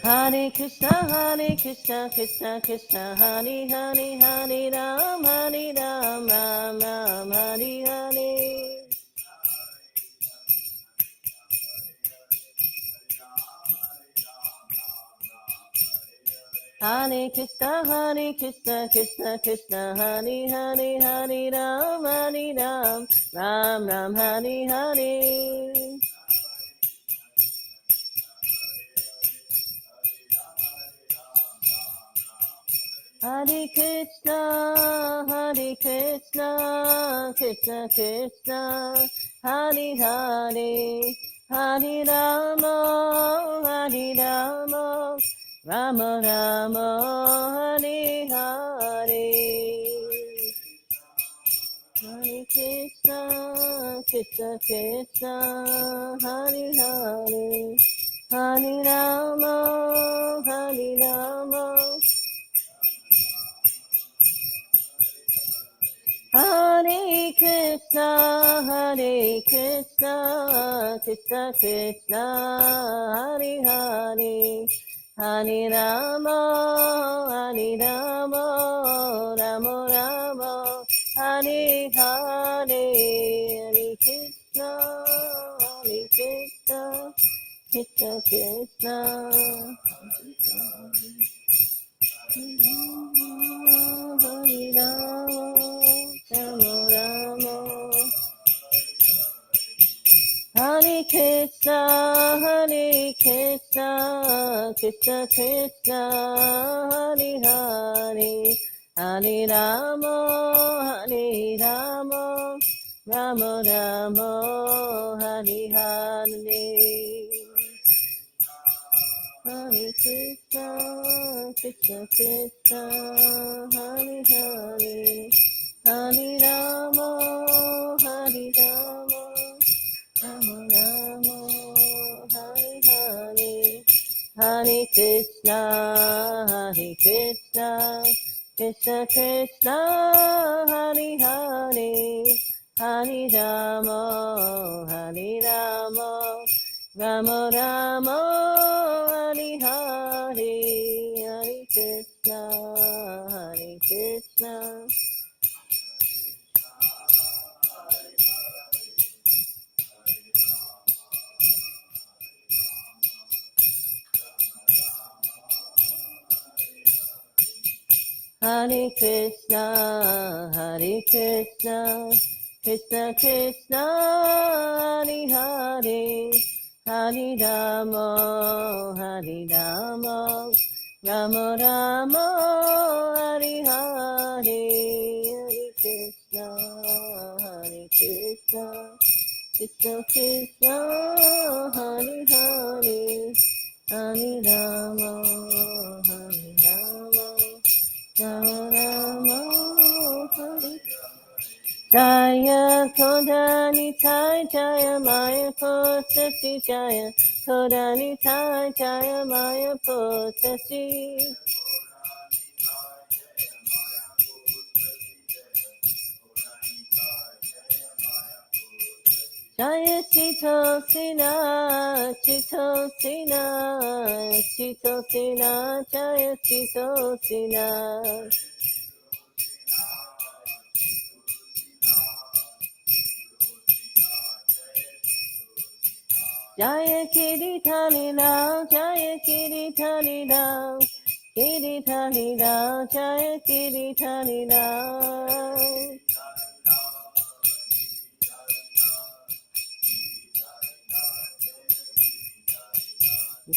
Hare Krishna, Krishna Krishna, Hare Hare, Hare Ram, Ram Ram, Hare Hare. Hare Krishna, Krishna Krishna, Hare Hare, Hare Ram, Ram Ram, Hare Hare. Hare Krishna, Krishna Krishna, Hare Hare, Hare Rama, Rama Rama, Hare Hare. Hare Krishna, Krishna, Hare Hare, Hare Rama, Hare Krishna, Krishna Krishna, Hare Hare, Hare Rama, Rama Rama, Hare Hare, Hare Krishna, Krishna Krishna. Hare Rama, Rama. Hare Krishna, Krishna Krishna, Hare Hare, Hare Rama, Rama Rama, Hare Hare. Hare Krishna, Krishna, Hare Hare, Hare Rama, Rama Rama, Hare Hare. Hare Krishna, Krishna Krishna, Hare Hare, Hare Rama, Rama Rama, Hare Hare, Hare Krishna, Krishna. Hare Krishna, Krishna Krishna, Hare Hare, Hare Rama, Rama Rama, Hare Hare, Hare Krishna, Krishna Krishna, Hare Hare, Hare Rama, Jaya Kodani Tai Jaya Maya Potasi Jaya Kodani Tai Jaya Maya Potasi Jaya Chito Sina Jaya Chito Sina Jaya Kiritani Rao, Jaya Kiritani Rao, Kiritani Rao, Jaya Kiritani Rao.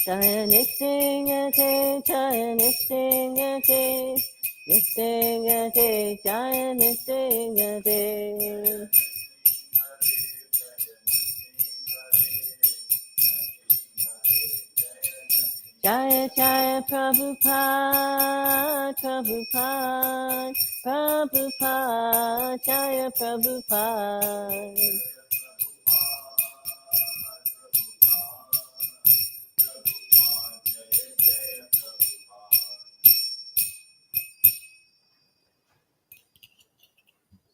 Jaya Nissingate, Jaya Nissingate, Nissingate, Jaya Nissingate. Jaya Jaya Prabhupada, Prabhupada, Jaya Prabhupada.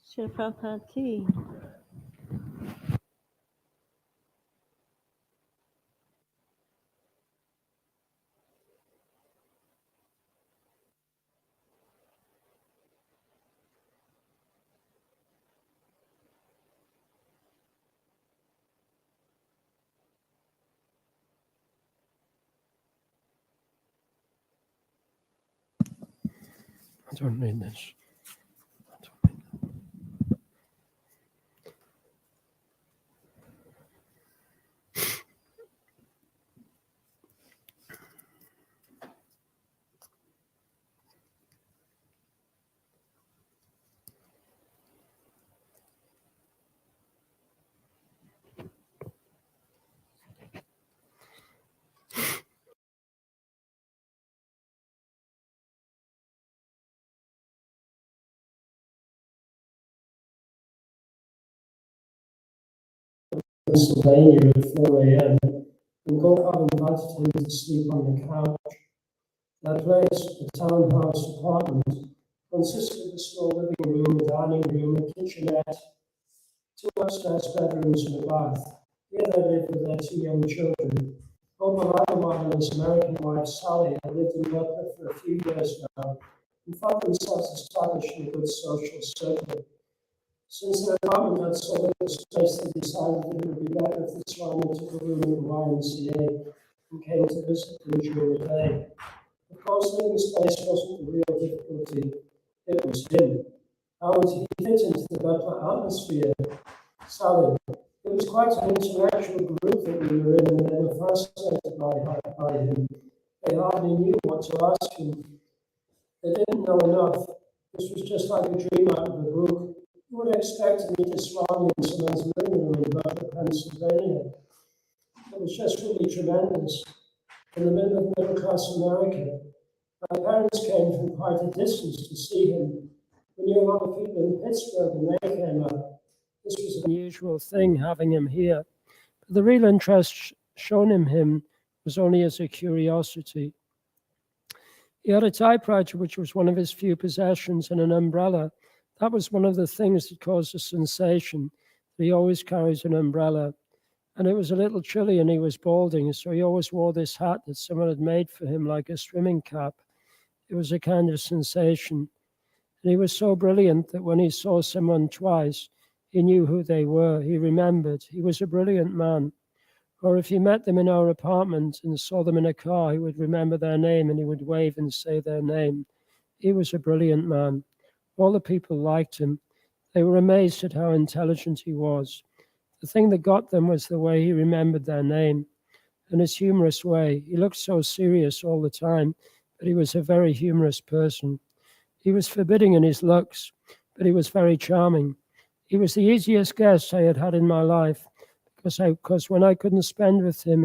Shri Prabhupada ki. I don't need this. Pennsylvania at 4 a.m. and Gopal invited him to sleep on the couch. Their place, a townhouse apartment, consisted of a small living room, a dining room, a kitchenette, 2 upstairs bedrooms and a bath. Here they lived with their 2 young children. Gopal and his American wife Sally had lived in Berkeley for a few years now and felt themselves established in a good social circle. Since their apartment had so little space, they decided that it would be better if the Swami took a room at the YMCA and came to visit them during the day. Of course, living space wasn't the real difficulty, it was him. How would he fit into the Butler atmosphere? Sally, it was quite an intellectual group that we were in, and they were fascinated by him. They hardly knew what to ask him. They didn't know enough. This was just like a dream out of a book. You would expect to meet a Swami in someone's living room in Butler, Pennsylvania. It was just really tremendous. In the middle of middle-class America, my parents came from quite a distance to see him. We knew a lot of people in Pittsburgh and they came up. This was an unusual thing, having him here. But the real interest shown in him was only as a curiosity. He had a typewriter, which was one of his few possessions, and an umbrella. That was one of the things that caused a sensation. He always carries an umbrella. And it was a little chilly and he was balding, so he always wore this hat that someone had made for him, like a swimming cap. It was a kind of sensation. And he was so brilliant that when he saw someone twice, he knew who they were. He remembered. He was a brilliant man. Or if he met them in our apartment and saw them in a car, he would remember their name and he would wave and say their name. He was a brilliant man. All the people liked him. They were amazed at how intelligent he was. The thing that got them was the way he remembered their name and his humorous way. He looked so serious all the time, but he was a very humorous person. He was forbidding in his looks, but he was very charming. He was the easiest guest I had had in my life because when I couldn't spend with him,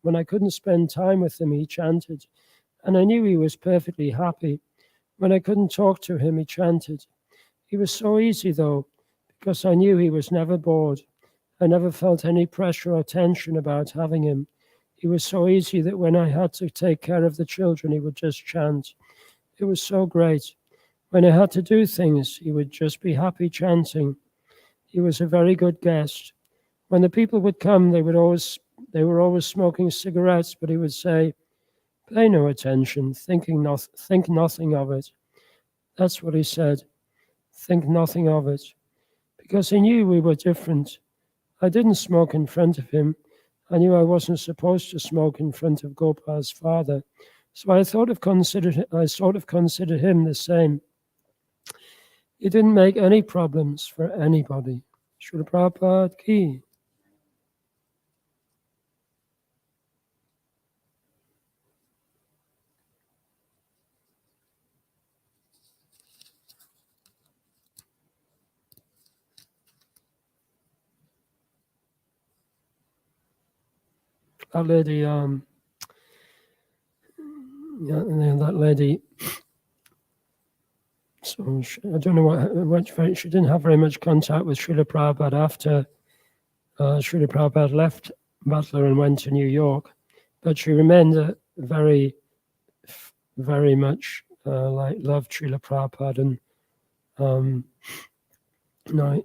when I couldn't spend time with him, he chanted, and I knew he was perfectly happy. When I couldn't talk to him, he chanted. He was so easy though, because I knew he was never bored. I never felt any pressure or tension about having him. He was so easy that when I had to take care of the children, he would just chant. It was so great. When I had to do things, he would just be happy chanting. He was a very good guest. When the people would come, they were always smoking cigarettes, but he would say, "Pay no attention, think nothing of it." That's what he said. Think nothing of it. Because he knew we were different. I didn't smoke in front of him. I knew I wasn't supposed to smoke in front of Gopal's father. So I sort of considered him the same. He didn't make any problems for anybody. Srila Prabhupada ki. That lady, that lady. So I don't know she didn't have very much contact with Srila Prabhupada after Srila Prabhupada left Butler and went to New York, but she remained very, very much loved Srila Prabhupada, and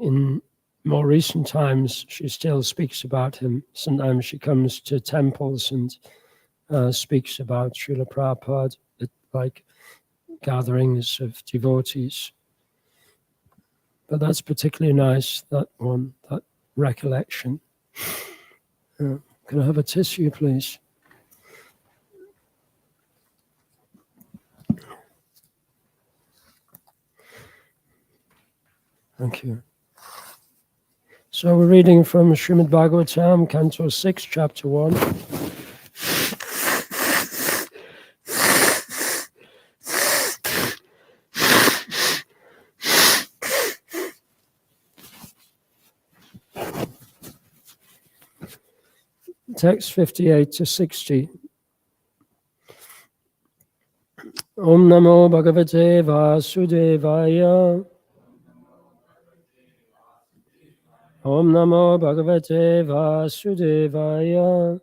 in more recent times she still speaks about him. Sometimes she comes to temples and speaks about Srila Prabhupada at like gatherings of devotees. But that's particularly nice, that one, that recollection. Can I have a tissue, please? Thank you. So we're reading from Srimad Bhagavatam, Canto 6, Chapter 1. Text 58 to 60. Om Namo Bhagavate Vasudevaya. Om Namo Bhagavate Vasudevaya.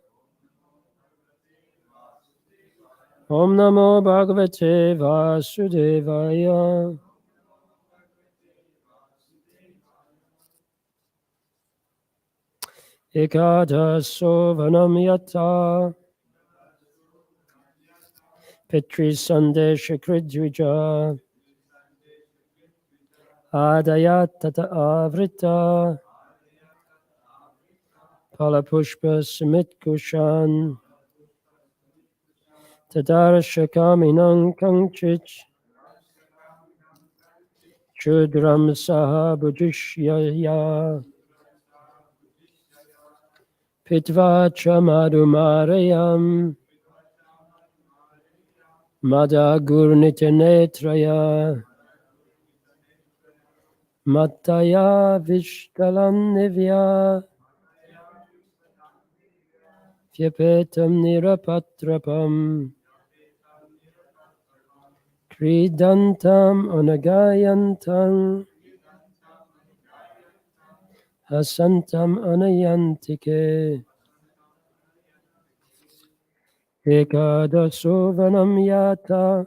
Om Namo Bhagavate Vasudevaya. Ekadaso Vanam Yata. Petri Sandesha Kridvija. Adayat Tata Avrita. Palapushpa Samit Kushan. Tadarashakaminang Kanchich. Chudram Saha Bhujishyaya. Pitvacha Madhumarayam. Madagurnitanetraya. Mataya Vishtalan Nivya. Vyapetam Nirapatrapam. Kridantam Anagayantam. Hasantam Anayantike. Ekadaso Vanam Yata.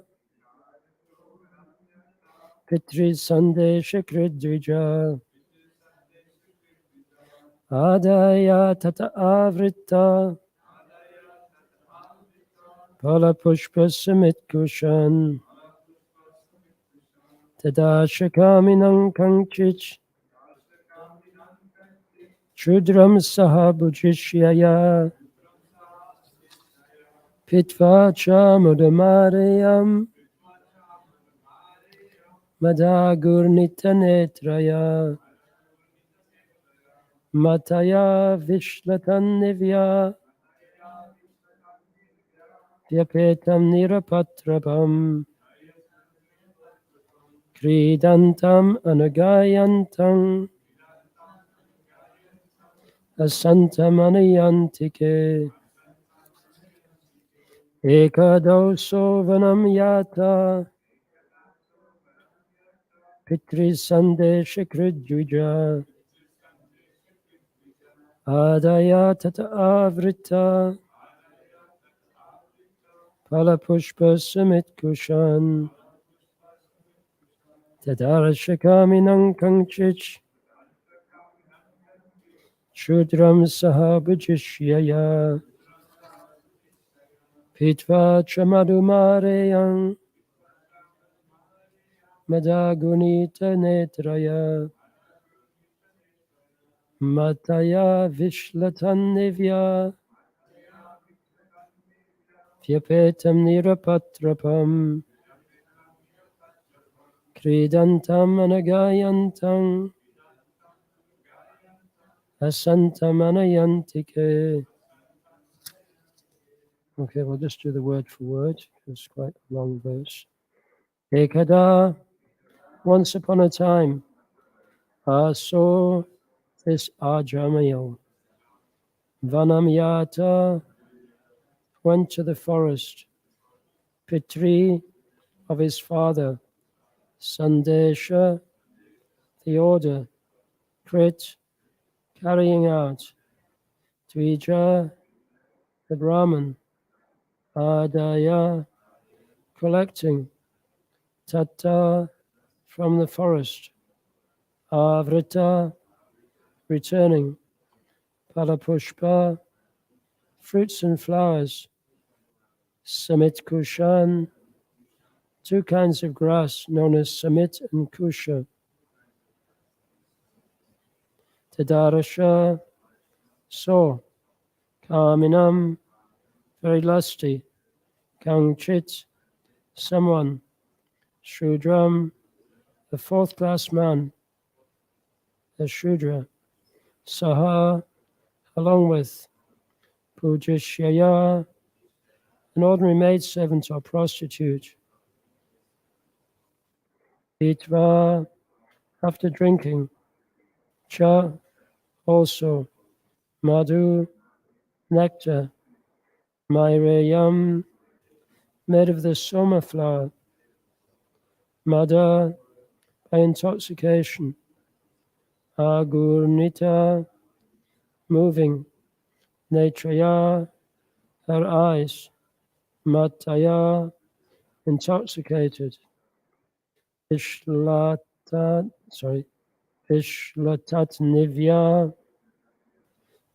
Pitri Sandesha Kridvija. Adaya Tata Avrita. Palapushpa Samit Kushan. Tadashakaminang Kanchich. Chudram Sahabhujishyaya. Pitvacha Mudamarayam. Madagurnitanetraya. Mataya Vishlatan Nivya. Vyapetam Nirapatrapam. Kridantam Anagayantam. Asantam Anayantike. Ekadoso Vanam Yata. Pitri Sandesha Kridjuja. Adaya Tata Avrita. Palapushpa Samit Kushan. Tadarashakaminang Kanchich. Chudram Sahabhujishyaya. Pitvacha Madhumarayam. Madagunita Netraya. Mataya Vishlatan Nivya. Vyapetam Nirapatrapam. Kridantam Anagayantam. Asantam Anayantike. Okay, we'll just do the word for word. It's quite a long verse. Ekada, once upon a time, I saw this Ajamayo. Vanamyata went to the forest. Pitri of his father. Sandesha, the order. Krit, carrying out. Dvija, the Brahman. Adaya, collecting. Tata, from the forest. Avrita, returning. Palapushpa, fruits and flowers. Samit Kushan, two kinds of grass known as Samit and Kusha. Tadarasha, saw. Kaminam, very lusty. Kangchit, someone. Shudram, a fourth class man. a Shudra, Saha, along with Pujishya, an ordinary maidservant or prostitute, Pitva, after drinking, Cha, also, Madhu, nectar, Maireyam, made of the soma flower, Mada, by intoxication, Agurnita, moving, Netraya, her eyes, Mataya, intoxicated, Ishlatat Nivya,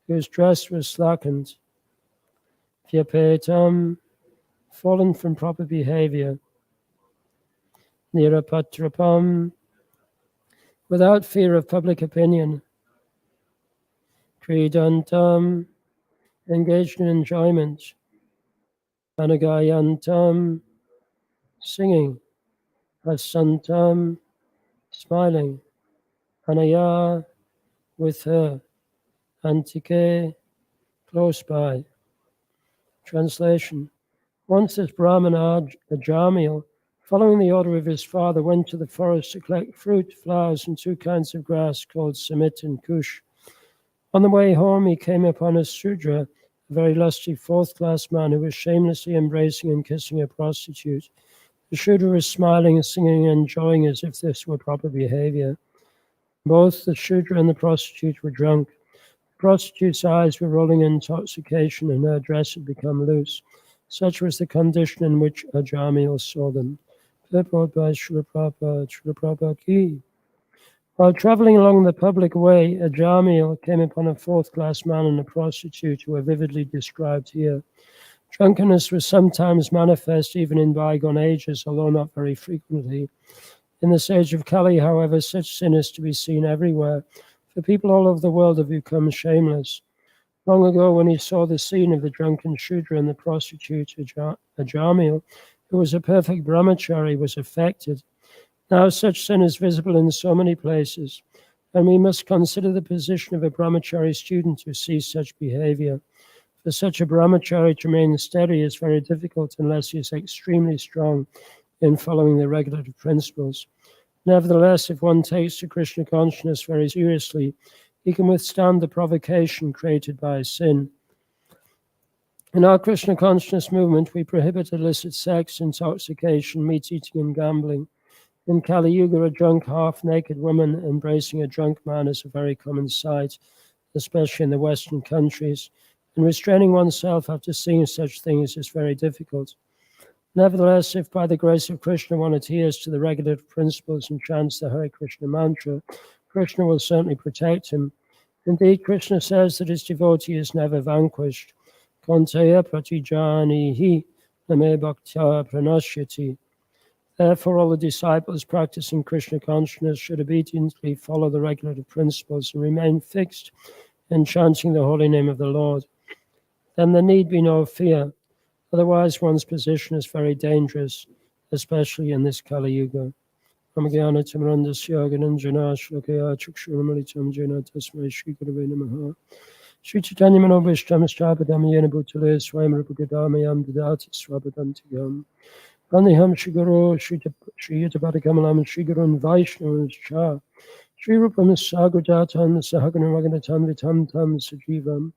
whose dress was slackened, Vyapetam, fallen from proper behavior, Nirapatrapam, without fear of public opinion, Kridantam, engaged in enjoyment, Anagayantam, singing, Hasantam, smiling, Anaya, with her, Antike, close by. Translation. Once this Brahmana, Ajamil, following the order of his father, went to the forest to collect fruit, flowers, and two kinds of grass called Samit and Kush. On the way home, he came upon a Sudra, a very lusty fourth-class man who was shamelessly embracing and kissing a prostitute. The Shudra was smiling and singing and enjoying as if this were proper behavior. Both the Shudra and the prostitute were drunk. The prostitute's eyes were rolling in intoxication and her dress had become loose. Such was the condition in which Ajamil saw them. Purport by Srila Prabhupada ki. While travelling along the public way, Ajamil came upon a fourth-class man and a prostitute who are vividly described here. Drunkenness was sometimes manifest even in bygone ages, although not very frequently. In this age of Kali, however, such sin is to be seen everywhere, for people all over the world have become shameless. Long ago, when he saw the scene of the drunken Shudra and the prostitute Ajamil, who was a perfect brahmachari, was affected. Now such sin is visible in so many places, and we must consider the position of a brahmachari student who sees such behavior. For such a brahmachari to remain steady is very difficult unless he is extremely strong in following the regulative principles. Nevertheless, if one takes to Krishna consciousness very seriously, he can withstand the provocation created by sin. In our Krishna consciousness movement, we prohibit illicit sex, intoxication, meat eating, and gambling. In Kali Yuga, a drunk, half-naked woman embracing a drunk man is a very common sight, especially in the Western countries, and restraining oneself after seeing such things is very difficult. Nevertheless, if by the grace of Krishna one adheres to the regulative principles and chants the Hare Krishna mantra, Krishna will certainly protect him. Indeed, Krishna says that his devotee is never vanquished. Konteya pratijanihi name bhaktya pranashyati. Therefore, all the disciples practicing Krishna consciousness should obediently follow the regulative principles and remain fixed in chanting the holy name of the Lord. Then there need be no fear. Otherwise, one's position is very dangerous, especially in this Kali Yuga. Amagyanā tamarandasya gananjana shlokaya chakshurmalitam jena tasmai Shri Gurave Namaha. Shri Chaitanya Manobhishtam Shrapadam Yena Bhutale Swayam Rupagadhamayam Dadati Swapadantigam. Vandeham Shri Guru Shri Yutapadakamalam Shri Gurun Vaishnavas Cha. Shri Rupam Sagudatam Sahagana Raganatam Vitam Tam Sajivam.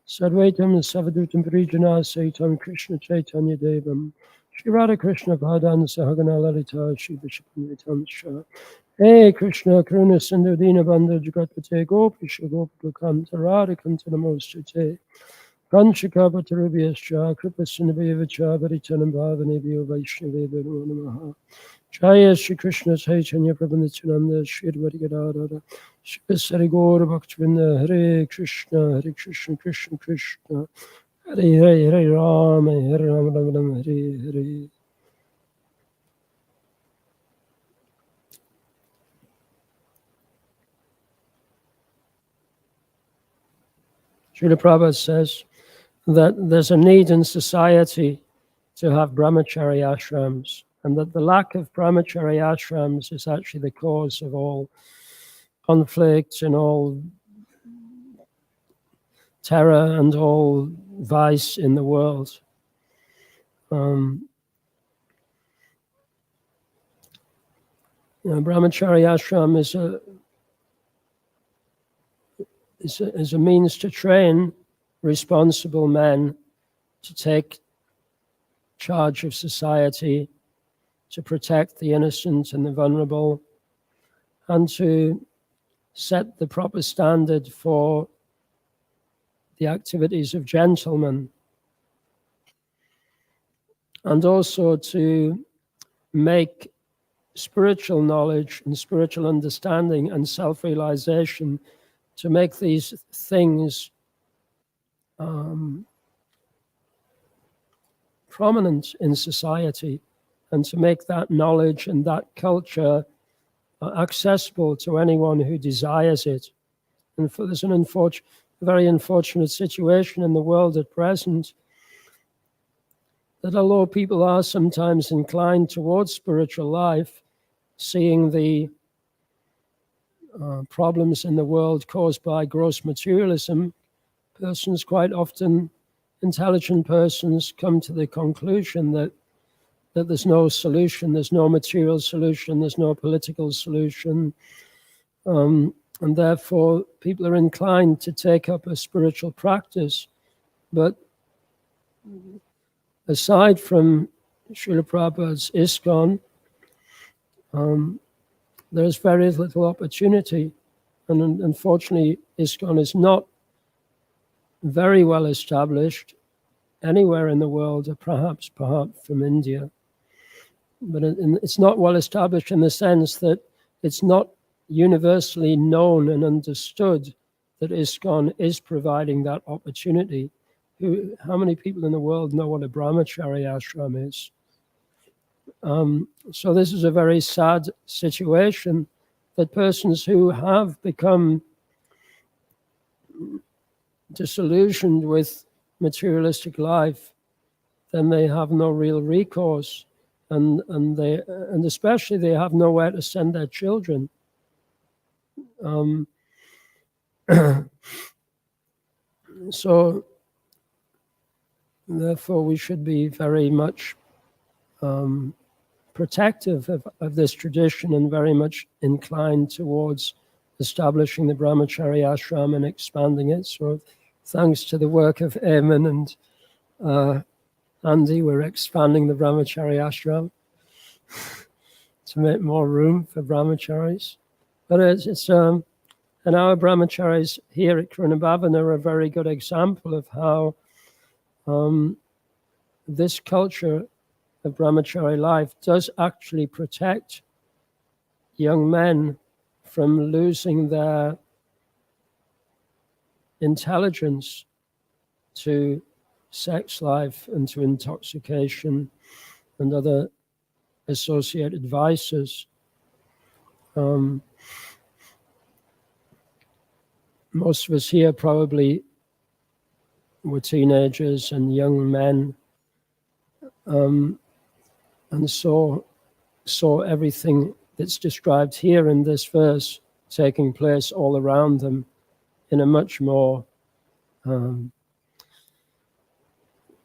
Sadvaitam Savadutam Parijana Saitam Krishna Chaitanya Devam. Shri Radha Krishna Padan Sahagana Lalita Shri Vishapam Vitam Shah. Hey Krishna Karuna Sindhu Dina Bandha Jagatpate Gopisha Gopakanta Radha Kanta Namostate. Kanchika Patarubhyascha Kripa Sindhavacha Varitanam Bhavanebhyo Vaishnavebhyo Namaha. Jaya Shri Krishna Chaitanya Prabhu Shri Advaita Gadadhara Shri Sarigora Bhaktivinoda Hare Krishna Krishna Krishna Hare Hare Hare Rama Hare Rama Rama Hare Hare. Srila Prabhupada says that there's a need in society to have brahmachari ashrams, and that the lack of brahmachari ashrams is actually the cause of all conflict and all terror and all vice in the world. Brahmachari ashram is a means to train responsible men to take charge of society, to protect the innocent and the vulnerable, and to set the proper standard for the activities of gentlemen, and also to make spiritual knowledge and spiritual understanding and self-realization, to make these things prominent in society, and to make that knowledge and that culture accessible to anyone who desires it. And there's a very unfortunate situation in the world at present, that although people are sometimes inclined towards spiritual life, seeing the problems in the world caused by gross materialism, persons, quite often intelligent persons, come to the conclusion that there's no solution, there's no material solution, there's no political solution, and therefore people are inclined to take up a spiritual practice. But aside from Srila Prabhupada's ISKCON, there's very little opportunity, and unfortunately ISKCON is not very well established anywhere in the world, perhaps from India. But it's not well established in the sense that it's not universally known and understood that ISKCON is providing that opportunity. How many people in the world know what a brahmachari ashram is? So this is a very sad situation, that persons who have become disillusioned with materialistic life, then they have no real recourse, and especially they have nowhere to send their children. So therefore we should be very much protective of this tradition, and very much inclined towards establishing the brahmachari ashram and expanding it. So thanks to the work of Eamon and Andy, we're expanding the brahmachari ashram to make more room for brahmacharis. But and our brahmacharis here at Karunabhavan are a very good example of how this culture of brahmachari life does actually protect young men from losing their intelligence to sex life and to intoxication and other associated vices. Most of us here probably were teenagers and young men, and saw everything that's described here in this verse taking place all around them in a much more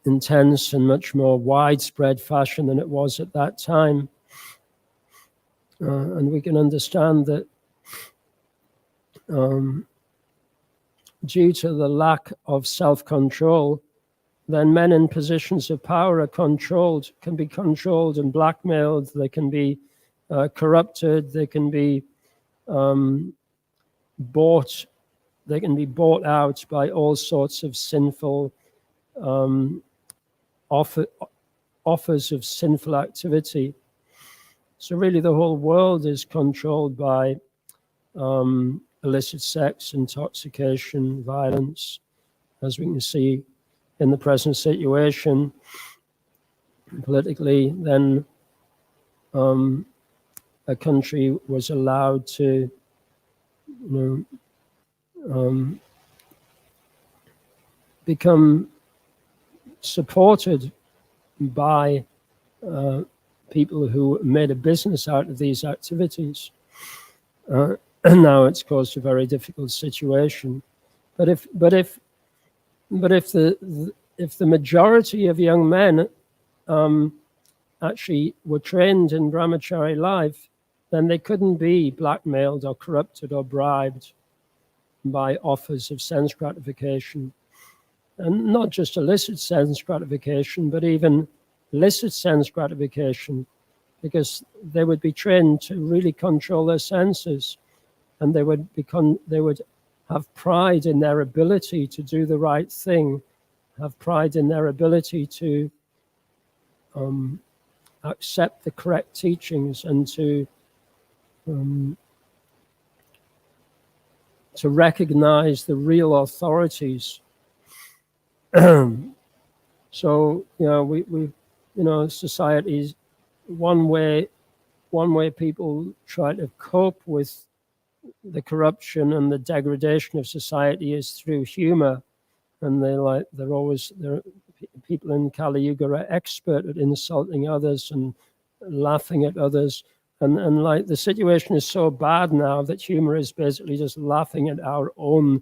intense and much more widespread fashion than it was at that time. And we can understand that due to the lack of self-control, then men in positions of power can be controlled and blackmailed, they can be corrupted, they can be bought out by all sorts of sinful offers of sinful activity. So really the whole world is controlled by illicit sex, intoxication, violence, as we can see in the present situation politically. Then a country was allowed to become supported by people who made a business out of these activities. and now it's caused a very difficult situation. But if the majority of young men actually were trained in brahmachari life, then they couldn't be blackmailed or corrupted or bribed by offers of sense gratification. And not just illicit sense gratification, but even licit sense gratification, because they would be trained to really control their senses, and they would have pride in their ability to do the right thing, have pride in their ability to accept the correct teachings and to recognize the real authorities. So societies, one way people try to cope with the corruption and the degradation of society is through humor, and people in Kali Yuga are expert at insulting others and laughing at others, and like the situation is so bad now that humor is basically just laughing at our own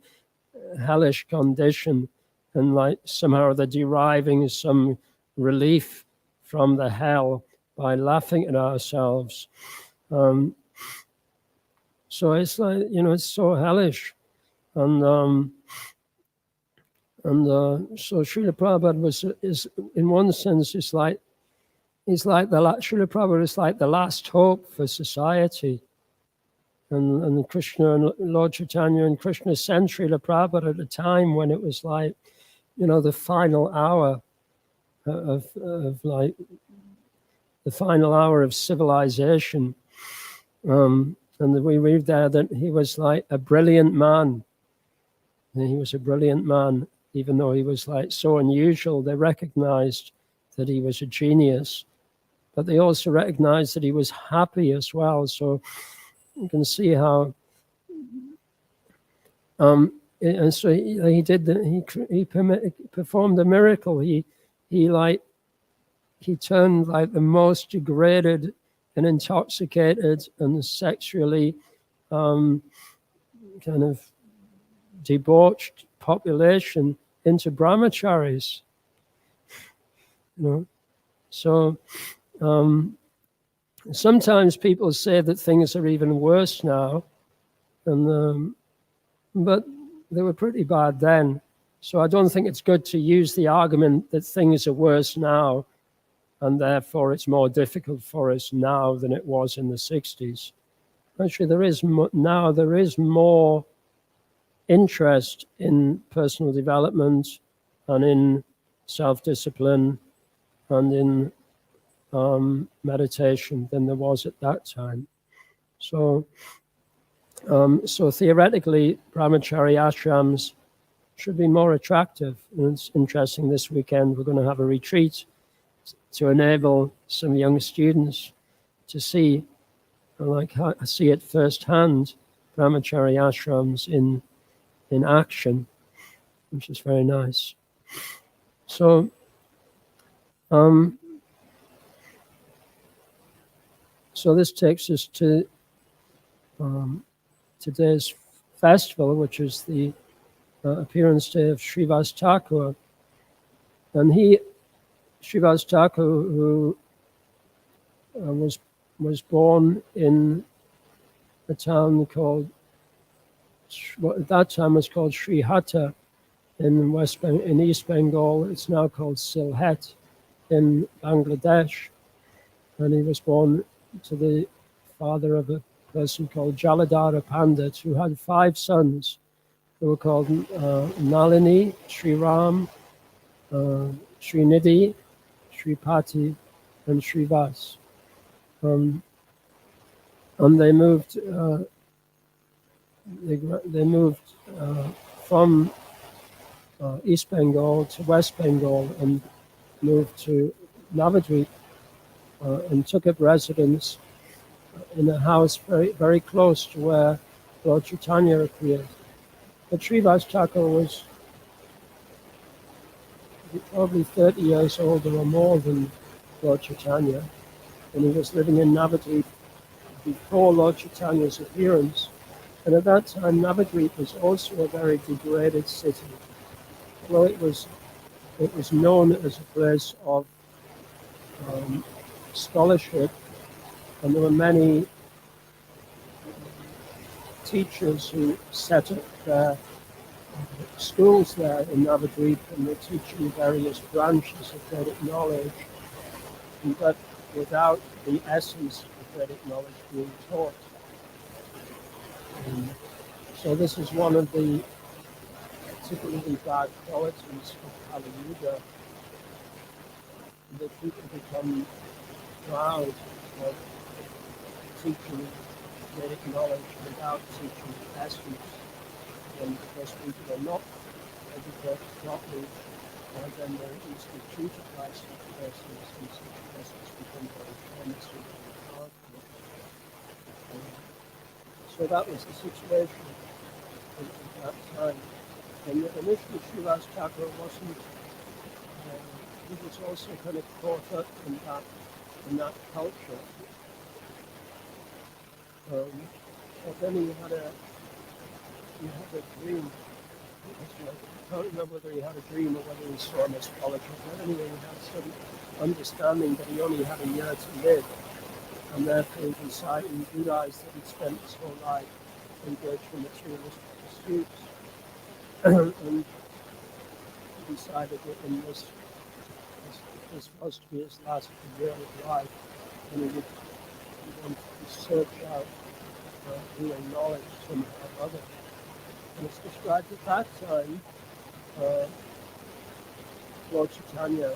hellish condition, and like somehow they're deriving some relief from the hell by laughing at ourselves. So it's like, it's so hellish. And so Srila Prabhupada is in one sense, Srila Prabhupada is like the last hope for society. And Krishna and Lord Chaitanya and Krishna sent Srila Prabhupada at a time when it was like, the final hour of like the final hour of civilization. And we read there that he was like a brilliant man. And he was a brilliant man, even though he was like so unusual. They recognized that he was a genius, but they also recognized that he was happy as well. So you can see how, and so he performed a miracle. He turned like the most degraded and intoxicated and sexually kind of debauched population into brahmacharis. So sometimes people say that things are even worse now, and but they were pretty bad then. So I don't think it's good to use the argument that things are worse now, and therefore it's more difficult for us now than it was in the 60s. Actually, there is more interest in personal development and in self-discipline and in meditation than there was at that time. So theoretically, brahmachari ashrams should be more attractive. And it's interesting, this weekend we're going to have a retreat to enable some young students to see it firsthand, brahmachari ashrams in action, which is very nice. So so this takes us to today's festival, which is the appearance day of Srivas Thakur. And Srivas Thakur, who was born in a town called, what at that time was called Srihatta in East Bengal. It's now called Sylhet in Bangladesh. And he was born to the father of a person called Jaladhara Pandit, who had 5 sons who were called Nalini, Sriram, Srinidhi, Sripati, and Srivas. And they moved from East Bengal to West Bengal and moved to Navadvip and took up residence in a house very, very close to where Lord Chaitanya appeared. But Srivas Thakur was probably 30 years older or more than Lord Chaitanya, and he was living in Navadvip before Lord Chaitanya's appearance. And at that time, Navadvip was also a very degraded city. Although it was known as a place of um, scholarship, and there were many teachers who set up their schools there in Navadvip, and were teaching various branches of Vedic knowledge, but without the essence of Vedic knowledge being taught. So this is one of the particularly bad qualities of Kali Yuga, that people become proud of teaching Vedic knowledge without teaching the essence. And because people are not educated properly, then they're easily treated by such persons, and such persons become very famous and very powerful. So that was the situation at that time. And initially Srivas Thakur wasn't, he was also kind of caught up in that culture. But then he had a dream. I can't remember whether he had a dream or whether he saw an astrologer. But anyway, he had some understanding that he only had a year to live, and therefore he decided and realized that he'd spent his whole life engaged in materialistic pursuits. And he decided that in this was to be his last year of life, and he wanted to search out real knowledge somehow or other. And it's described at that time, Lord Chaitanya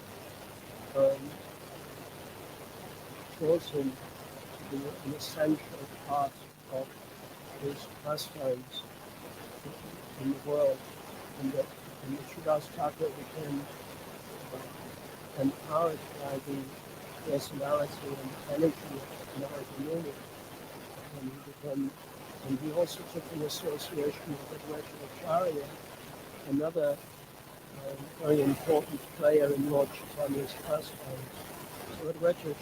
chose him to be an essential part of his pastimes in the world, and that Srivas Thakur became empowered by the personality and energy of Narada Muni, and he also took an association with Advaita, another very important player in Lord Chaitanya's pastimes. So Advaita, he was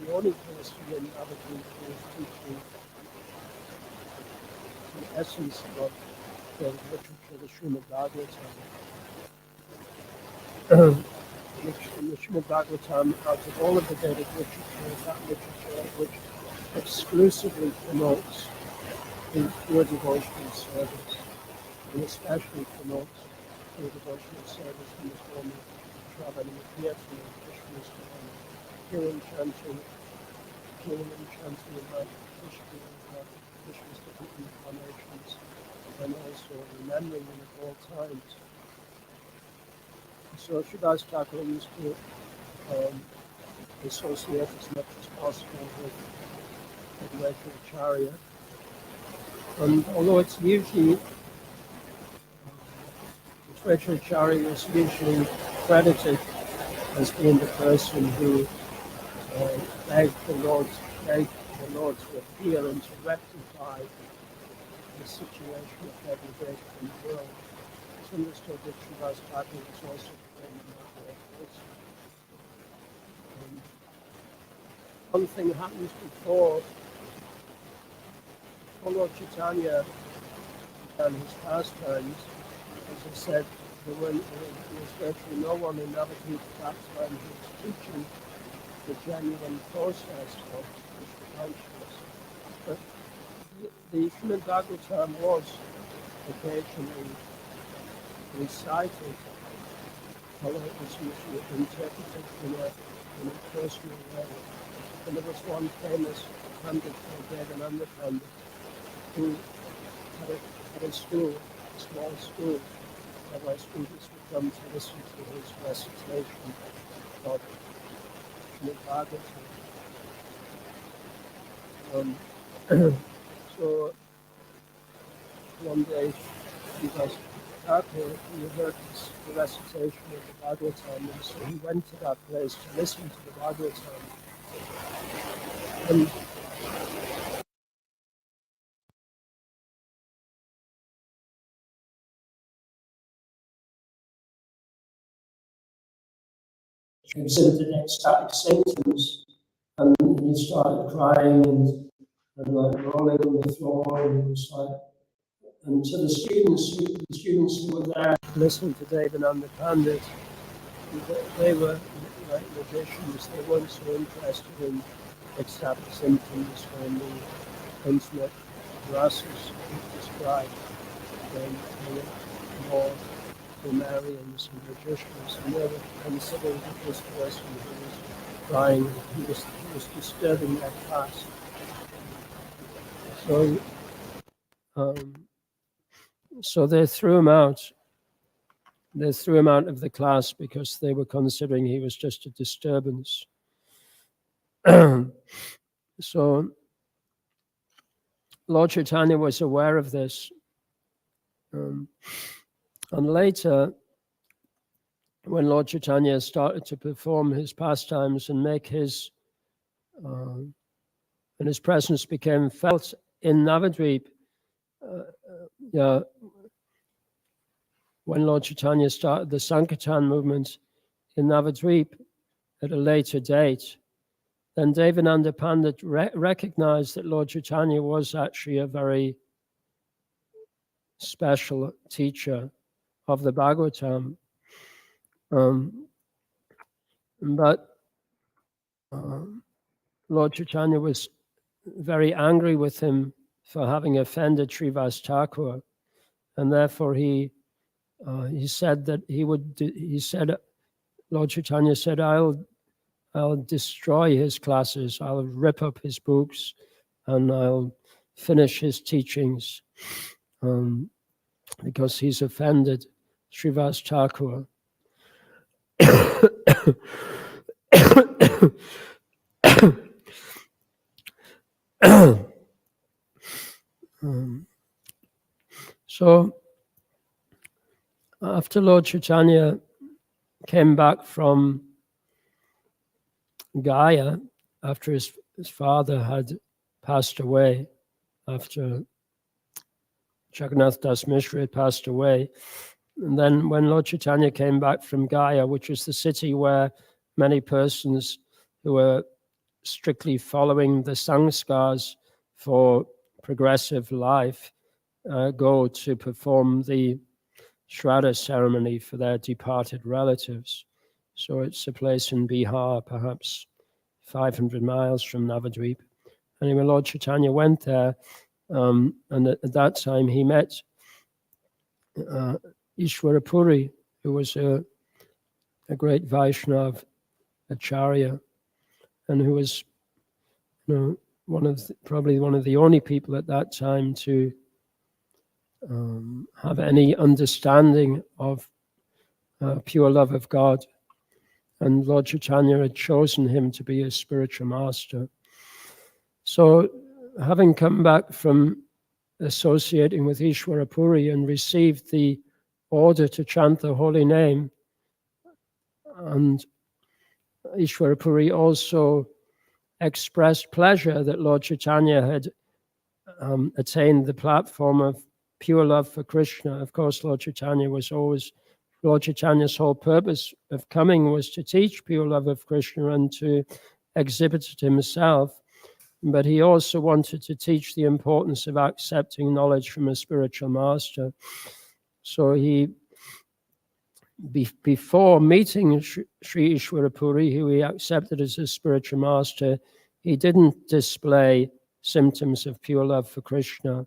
the only person in Navadvip who was teaching the essence of the literature, the Srimad Bhagavatam. In the Srimad Bhagavatam, out of all of the Vedic literature, is that literature which exclusively promotes the pure devotional service, and especially promotes pure devotional service in the form of Shravana and Kirtan and Krishna's name, hearing and chanting about Krishna's different incarnations, and also remembering them at all times. So Srivas Thakur used to associate as much as possible with Advaita. And although it's usually, Advaita is usually credited as being the person who begged the Lord to appear and to rectify the situation of degradation in the world. It's understood that Srivas Thakur was also in that way also. One thing happens before Lord Chaitanya and his pastimes. As I said, there was virtually no one in Navadvip at that time who was teaching the genuine process of Krishna consciousness. But the Srimad Bhagavatam was occasionally recited, although it was usually interpreted in a personal way. And there was one famous Pandit called Devananda Pandit who had a school, a small school, where students would come to listen to his recitation of Srimad Bhagavatam. So one day, Srivas Thakur, he heard the recitation of the Bhagavatam, and so he went to that place to listen to the Bhagavatam. And exhibited ecstatic symptoms, and he started crying, and like rolling on the floor, and it was like, and to the students who were there listening to Devananda Pandit, they were like magicians. They weren't so interested in ecstatic symptoms when the intimate rases described. They were more grammarians and magicians, and they were considering that this person who was crying, he was disturbing their class. So they threw him out. They threw him out of the class because they were considering he was just a disturbance. So Lord Chaitanya was aware of this. And later, when Lord Chaitanya started to perform his pastimes and make his, and his presence became felt in Navadvip, when Lord Chaitanya started the Sankirtan movement in Navadvip at a later date, then Devananda Pandit recognized that Lord Chaitanya was actually a very special teacher of the Bhagavatam. But Lord Chaitanya was very angry with him for having offended Srivas Thakur, and therefore he said that Lord Chaitanya said, I'll destroy his classes, I'll rip up his books, and I'll finish his teachings because he's offended Srivas Thakur. So after Lord Chaitanya came back from Gaya, after his father had passed away, after Jagannath Das Mishra had passed away, and then when Lord Chaitanya came back from Gaya, which was the city where many persons who were strictly following the sanskars for progressive life go to perform the Shraddha ceremony for their departed relatives. So it's a place in Bihar, perhaps 500 miles from Navadvip. Anyway, Lord Chaitanya went there, and at that time he met Ishwarapuri, who was a great Vaishnav Acharya, and who was, probably one of the only people at that time to have any understanding of pure love of God. And Lord Chaitanya had chosen him to be his spiritual master. So, having come back from associating with Ishwarapuri and received the order to chant the holy name, and Ishwarapuri also expressed pleasure that Lord Chaitanya had attained the platform of pure love for Krishna. Of course, Lord Chaitanya's whole purpose of coming was to teach pure love of Krishna and to exhibit it himself. But he also wanted to teach the importance of accepting knowledge from a spiritual master. So he, before meeting Sri Ishwarapuri, who he accepted as his spiritual master, he didn't display symptoms of pure love for Krishna.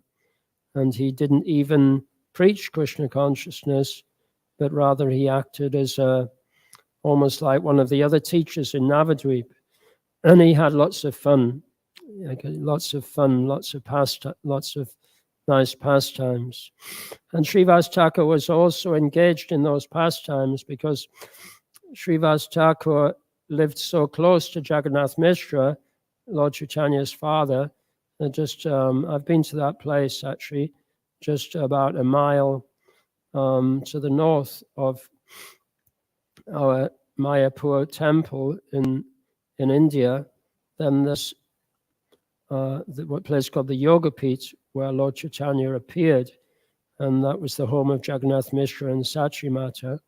And he didn't even preach Krishna consciousness, but rather he acted as almost like one of the other teachers in Navadvip. And he had lots of fun, lots of nice pastimes. And Srivas Thakur was also engaged in those pastimes because Srivas Thakur lived so close to Jagannath Mishra, Lord Chaitanya's father. I've been to that place actually, just about a mile to the north of our Mayapur temple in India. Then there's what place called the Yogapith, where Lord Chaitanya appeared, and that was the home of Jagannath Mishra and Sachi Mata.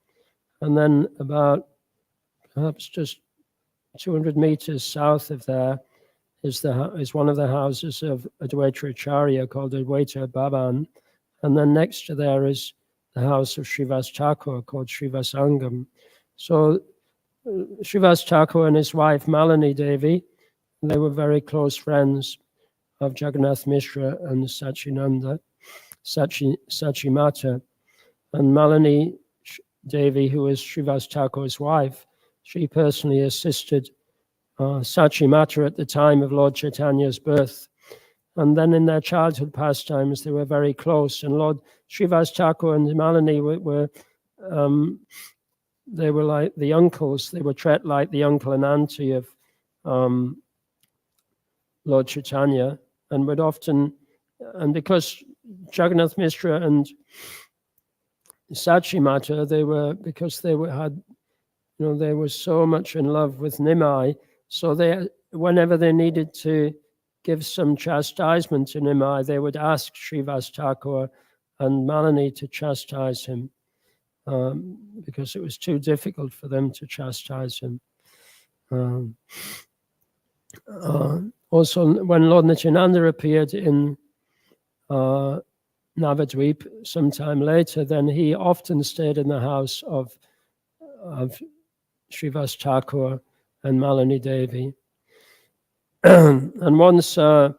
And then about perhaps just 200 meters south of there is one of the houses of Advaita Acharya called Advaita Bhavan, and then next to there is the house of Srivas Thakur called Srivas Angam. So Srivas Thakur and his wife Malini Devi, they were very close friends of Jagannath Mishra and Sachimata. And Malini Devi, who is Srivas Thakur's wife, she personally assisted Sachimata at the time of Lord Chaitanya's birth. And then in their childhood pastimes, they were very close. And Lord Srivas Thakur and Malini were they were like the uncles. They were treated like the uncle and auntie of Lord Chaitanya, and would often, and because Jagannath Mishra and Sachimata, they were so much in love with Nimai, so they, whenever they needed to give some chastisement to Nimai, they would ask Srivas Thakur and Malini to chastise him, because it was too difficult for them to chastise him. Also, when Lord Nityananda appeared in Navadvip sometime later, then he often stayed in the house of Srivas Thakur and Malini Devi. And once, and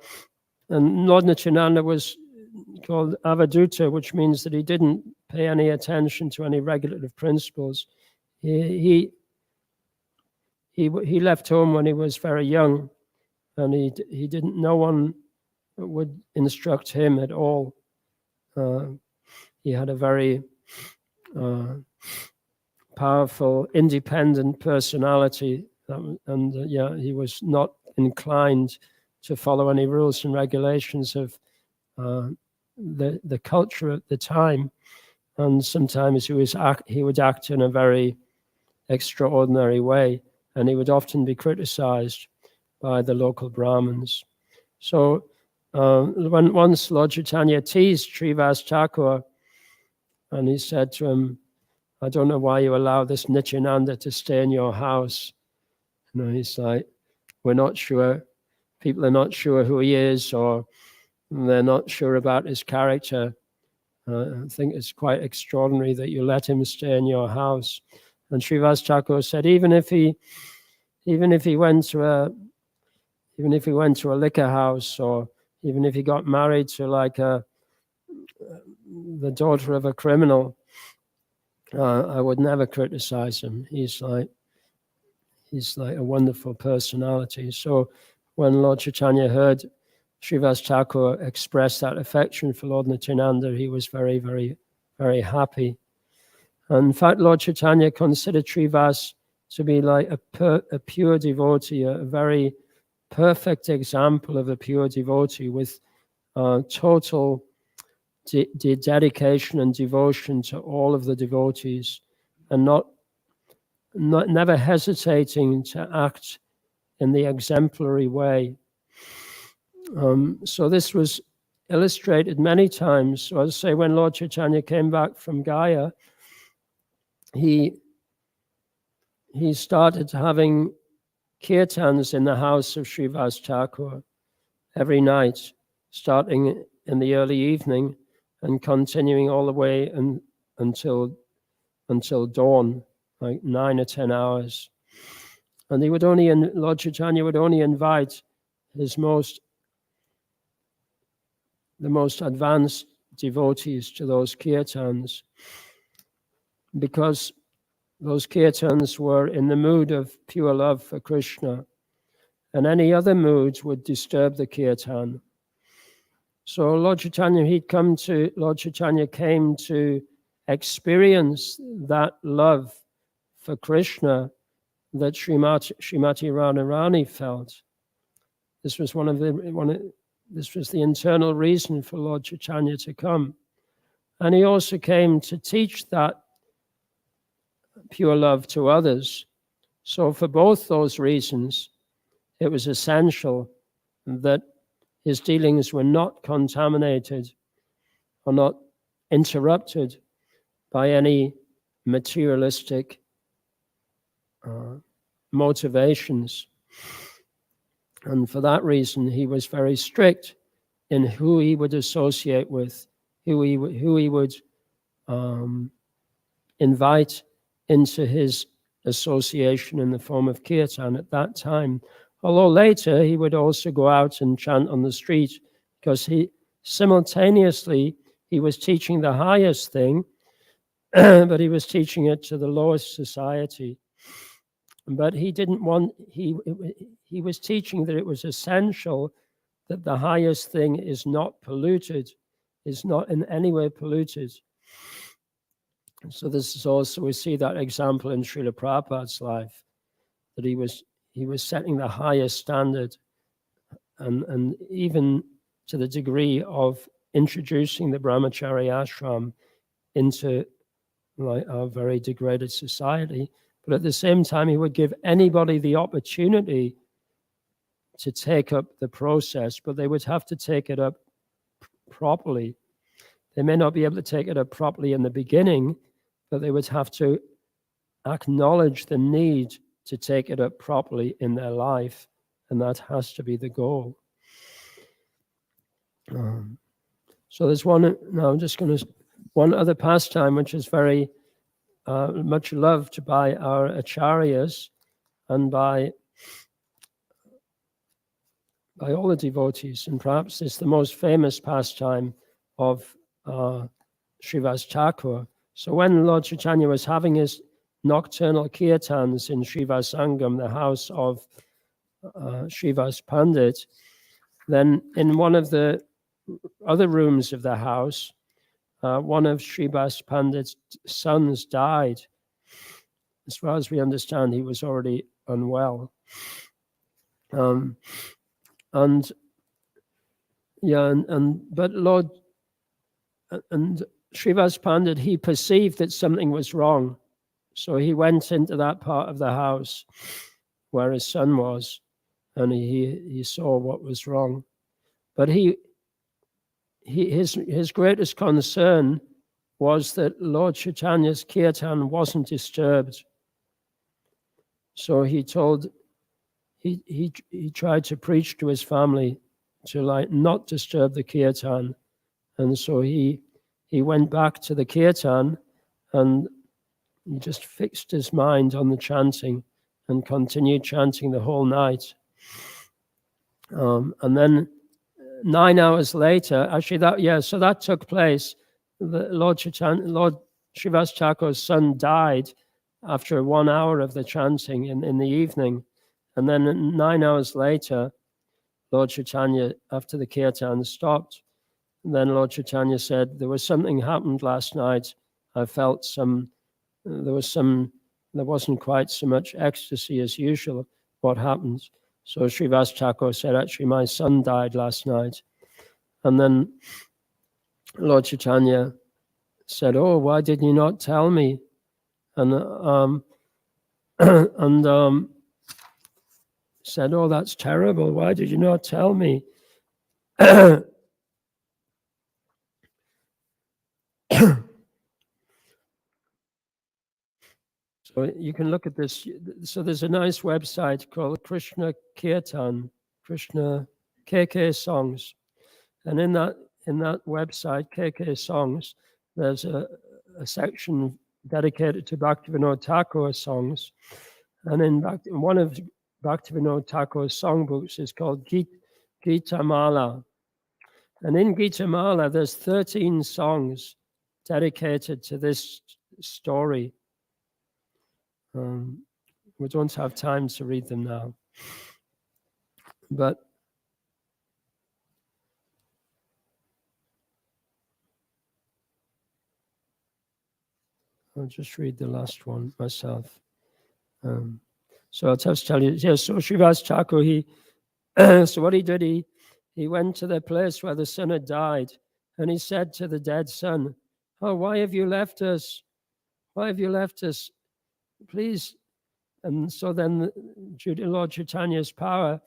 Lord Nityananda was called Avaduta, which means that he didn't pay any attention to any regulative principles. He left home when he was very young, and he didn't. No one would instruct him at all. He had a very powerful, independent personality, and he was not inclined to follow any rules and regulations of the culture at the time. And sometimes he would act in a very extraordinary way, and he would often be criticized by the local Brahmins. So when once Lord Chaitanya teased Srivas Thakur, and he said to him, "I don't know why you allow this Nityananda to stay in your house." He's like, "We're not sure, people are not sure who he is, or they're not sure about his character. I think it's quite extraordinary that you let him stay in your house." And Srivas Thakur said, even if he went to a liquor house, or even if he got married to the daughter of a criminal, I would never criticize him. He's like a wonderful personality. So when Lord Chaitanya heard Srivas Thakur express that affection for Lord Nityananda, he was very, very, very happy. And in fact, Lord Chaitanya considered Srivas to be like a pure devotee, a very perfect example of a pure devotee, with total dedication and devotion to all of the devotees, and never hesitating to act in the exemplary way. So this was illustrated many times. So as I say, when Lord Chaitanya came back from Gaya, he started having kirtans in the house of Srivas Thakur every night, starting in the early evening and continuing all the way until dawn, like 9 or 10 hours. And Lord Chaitanya would only invite the most advanced devotees to those kirtans, because those kirtans were in the mood of pure love for Krishna, and any other moods would disturb the kirtan. So Lord Chaitanya came to experience that love for Krishna that Srimati Radharani felt. This was this was the internal reason for Lord Chaitanya to come. And he also came to teach that pure love to others. So for both those reasons, it was essential that his dealings were not contaminated or not interrupted by any materialistic motivations. And for that reason, he was very strict in who he would associate with, who he would invite into his association in the form of kirtan at that time. Although later he would also go out and chant on the street, because he simultaneously he was teaching the highest thing, but he was teaching it to the lowest society. But he didn't want, he was teaching that it was essential that the highest thing is not polluted, is not in any way polluted. So this is also, we see that example in Srila Prabhupada's life, that he was setting the highest standard, and even to the degree of introducing the brahmachari ashram into like our very degraded society. But at the same time, he would give anybody the opportunity to take up the process, but they would have to take it up properly. They may not be able to take it up properly in the beginning, but they would have to acknowledge the need to take it up properly in their life, and that has to be the goal. So there's one, now I'm just going to, one other pastime which is very much loved by our acharyas and by all the devotees, and perhaps it's the most famous pastime of Srivas Thakur. So when Lord Chaitanya was having his nocturnal kirtans in Srivas Sangam, the house of Srivas Pandit, then in one of the other rooms of the house, one of Srivas Pandit's sons died. As far as we understand, he was already unwell. But Lord and Srivas Pandit, he perceived that something was wrong. So he went into that part of the house where his son was, and he saw what was wrong. But his greatest concern was that Lord Chaitanya's kirtan wasn't disturbed. So he tried to preach to his family to like not disturb the kirtan. And so he went back to the kirtan and he just fixed his mind on the chanting and continued chanting the whole night. And then 9 hours later, actually so that took place. Lord Srivas Thakur's son died after 1 hour of the chanting in the evening. And then 9 hours later, Lord Chaitanya, after the kirtan stopped, then Lord Chaitanya said, there was something happened last night. I felt there wasn't quite so much ecstasy as usual. What happened? So Srivas Thakur said, actually, my son died last night. And then Lord Chaitanya said, oh, why did you not tell me? And said, oh, that's terrible. Why did you not tell me? So you can look at this. So there's a nice website called Krishna Kirtan, Krishna KK Songs. And in that website, KK Songs, there's a section dedicated to Bhaktivinoda Thakur songs. And in one of Bhaktivinoda Thakur's songbooks is called Gita Mala. And in Gita Mala, there's 13 songs dedicated to this story. We don't have time to read them now. But I'll just read the last one myself. So I'll just tell you. Yes, so Srivas Thakur, so what he did, he went to the place where the son had died, and he said to the dead son, oh, why have you left us? Why have you left us? Please. And so then, due to Lord Chaitanya's power,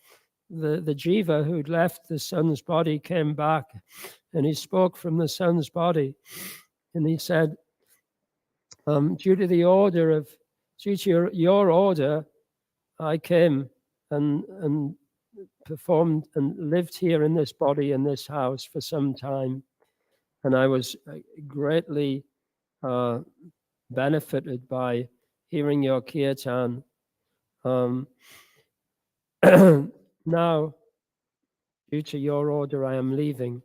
the jiva who'd left the son's body came back, and he spoke from the son's body, and he said, due to your order, I came and performed and lived here in this body, in this house for some time. And I was greatly benefited by hearing your kirtan. Now, due to your order, I am leaving.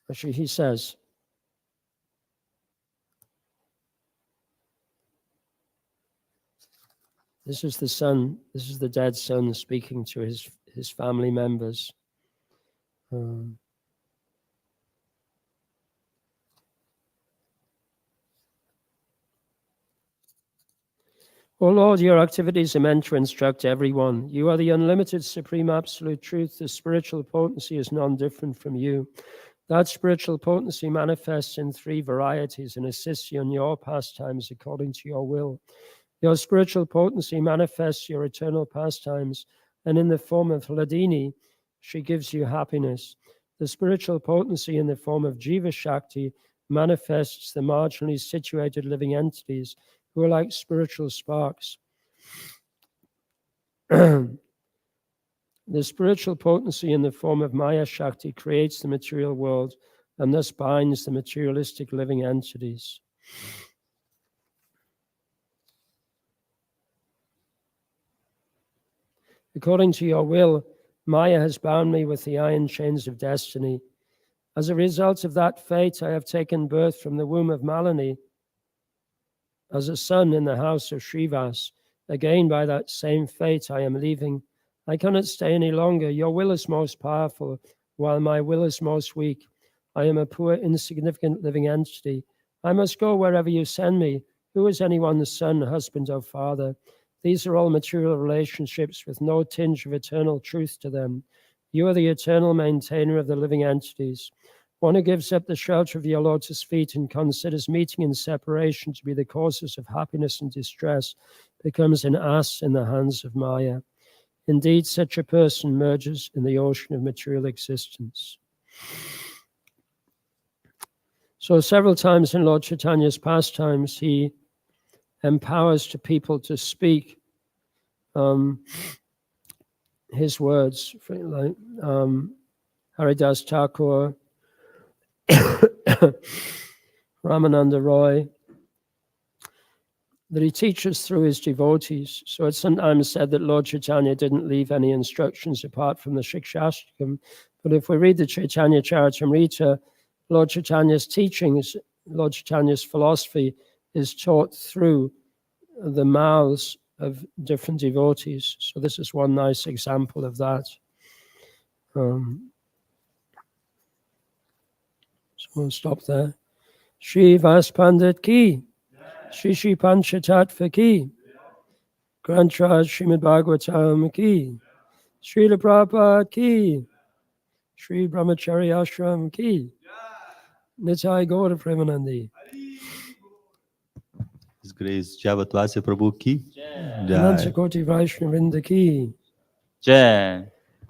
Actually, he says, this is the son, this is the dead son speaking to his family members. O Lord, your activities are meant to instruct everyone. You are the unlimited supreme absolute truth. The spiritual potency is non-different from you. That spiritual potency manifests in three varieties and assists you in your pastimes according to your will. Your spiritual potency manifests your eternal pastimes, and in the form of Hladini, she gives you happiness. The spiritual potency in the form of Jiva Shakti manifests the marginally situated living entities who are like spiritual sparks. The spiritual potency in the form of Maya Shakti creates the material world and thus binds the materialistic living entities. According to your will, Maya has bound me with the iron chains of destiny. As a result of that fate, I have taken birth from the womb of Malini as a son in the house of Srivas. Again, by that same fate, I am leaving. I cannot stay any longer. Your will is most powerful, while my will is most weak. I am a poor, insignificant living entity. I must go wherever you send me. Who is anyone's son, husband, or father? These are all material relationships with no tinge of eternal truth to them. You are the eternal maintainer of the living entities. One who gives up the shelter of your lotus feet and considers meeting and separation to be the causes of happiness and distress becomes an ass in the hands of Maya. Indeed, such a person merges in the ocean of material existence. So several times in Lord Chaitanya's pastimes, he empowers the people to speak his words, like Haridas Thakur, Ramananda Roy, that he teaches through his devotees. So it's sometimes said that Lord Chaitanya didn't leave any instructions apart from the Shikshashtakam. But if we read the Chaitanya Charitamrita, Lord Chaitanya's teachings, Lord Chaitanya's philosophy is taught through the mouths of different devotees. So this is one nice example of that. So we'll stop there. Shri Vas Pandit ki, Shri Panchatattva ki, Granth Raj Srimad Bhagavatam ki, Srila Prabhupada ki, Sri Brahmachari Ashram ki, Nitai Gaura Premanandi. His Grace Javat Vasi Prabhu ki Ananta Koti Vaishnavinda ki. Jai.